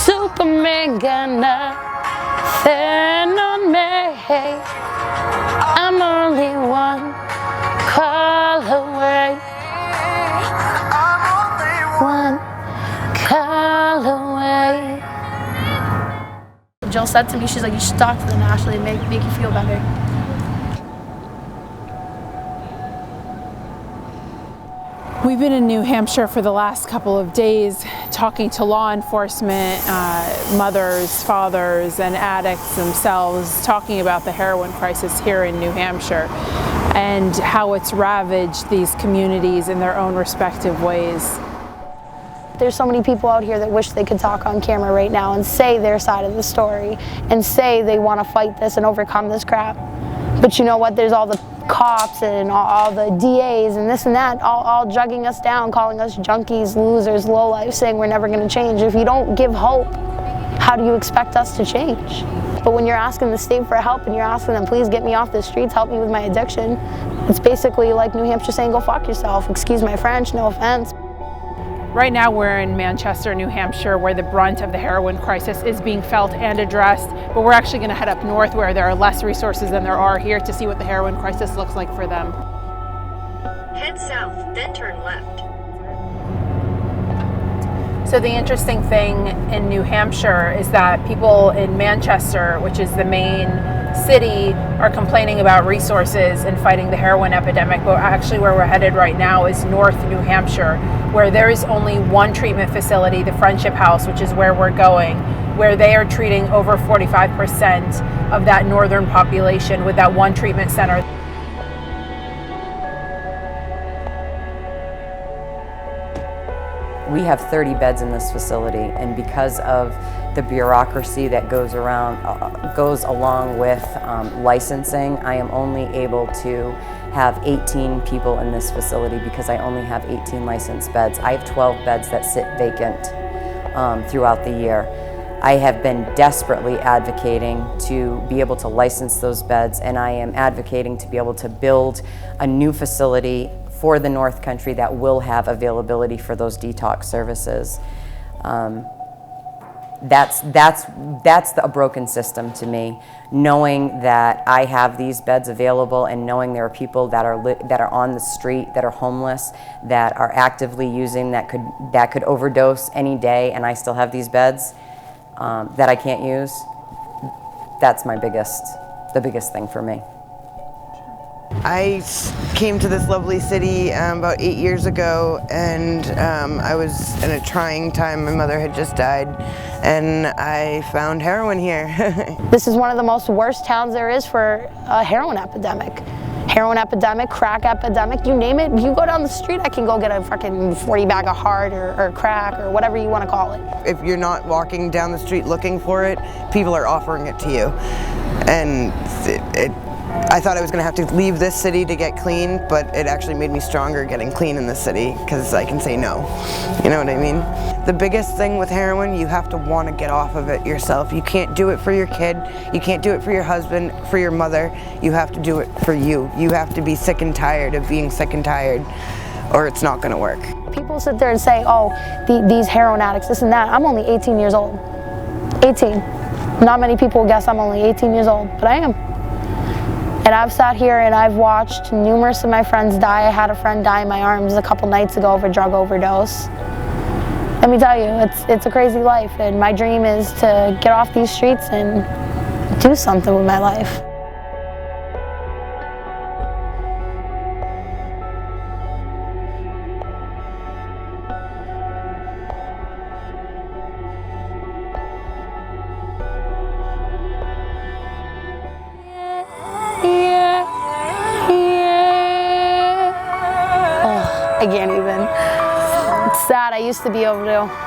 Superman got nothing on me. I'm only one call away. One call away. Jill said to me, she's like, you should talk to them, Ashley, make you feel better. We've been in New Hampshire for the last couple of days talking to law enforcement, mothers, fathers, and addicts themselves, talking about the heroin crisis here in New Hampshire and how it's ravaged these communities in their own respective ways. There's so many people out here that wish they could talk on camera right now and say their side of the story and say they want to fight this and overcome this crap. But you know what? There's all the cops and all the DAs and this and that all drugging us down, calling us junkies, losers, lowlife, saying we're never going to change. If you don't give hope, how do you expect us to change? But when you're asking the state for help and you're asking them, please get me off the streets, help me with my addiction, it's basically like New Hampshire saying, go fuck yourself. Excuse my French, no offense. Right now we're in Manchester, New Hampshire, where the brunt of the heroin crisis is being felt and addressed, but we're actually going to head up north where there are less resources than there are here to see what the heroin crisis looks like for them. Head south, then turn left. So the interesting thing in New Hampshire is that people in Manchester, which is the main city, are complaining about resources and fighting the heroin epidemic, but actually where we're headed right now is North New Hampshire, where there is only one treatment facility, the Friendship House, which is where we're going, where they are treating over 45% of that northern population with that one treatment center. We have 30 beds in this facility, and because of the bureaucracy that goes along with licensing, I am only able to have 18 people in this facility because I only have 18 licensed beds. I have 12 beds that sit vacant throughout the year. I have been desperately advocating to be able to license those beds, and I am advocating to be able to build a new facility for the North Country that will have availability for those detox services. That's a broken system to me. Knowing that I have these beds available and knowing there are people that are on the street, that are homeless, that are actively using, that could overdose any day, and I still have these beds that I can't use. That's the biggest thing for me. I came to this lovely city about 8 years ago, and I was in a trying time. My mother had just died, and I found heroin here. This is one of the most worst towns there is for a heroin epidemic. Heroin epidemic, crack epidemic, you name it. You go down the street, I can go get a fucking 40 bag of hard or crack or whatever you want to call it. If you're not walking down the street looking for it, people are offering it to you. And I thought I was going to have to leave this city to get clean, but it actually made me stronger getting clean in this city because I can say no. You know what I mean? The biggest thing with heroin, you have to want to get off of it yourself. You can't do it for your kid. You can't do it for your husband, for your mother. You have to do it for you. You have to be sick and tired of being sick and tired, or it's not going to work. People sit there and say, oh, these heroin addicts, this and that. I'm only 18 years old. 18. Not many people guess I'm only 18 years old, but I am. And I've sat here and I've watched numerous of my friends die. I had a friend die in my arms a couple nights ago of a drug overdose. Let me tell you, it's a crazy life, and my dream is to get off these streets and do something with my life. I can't even. It's sad. I used to be able to.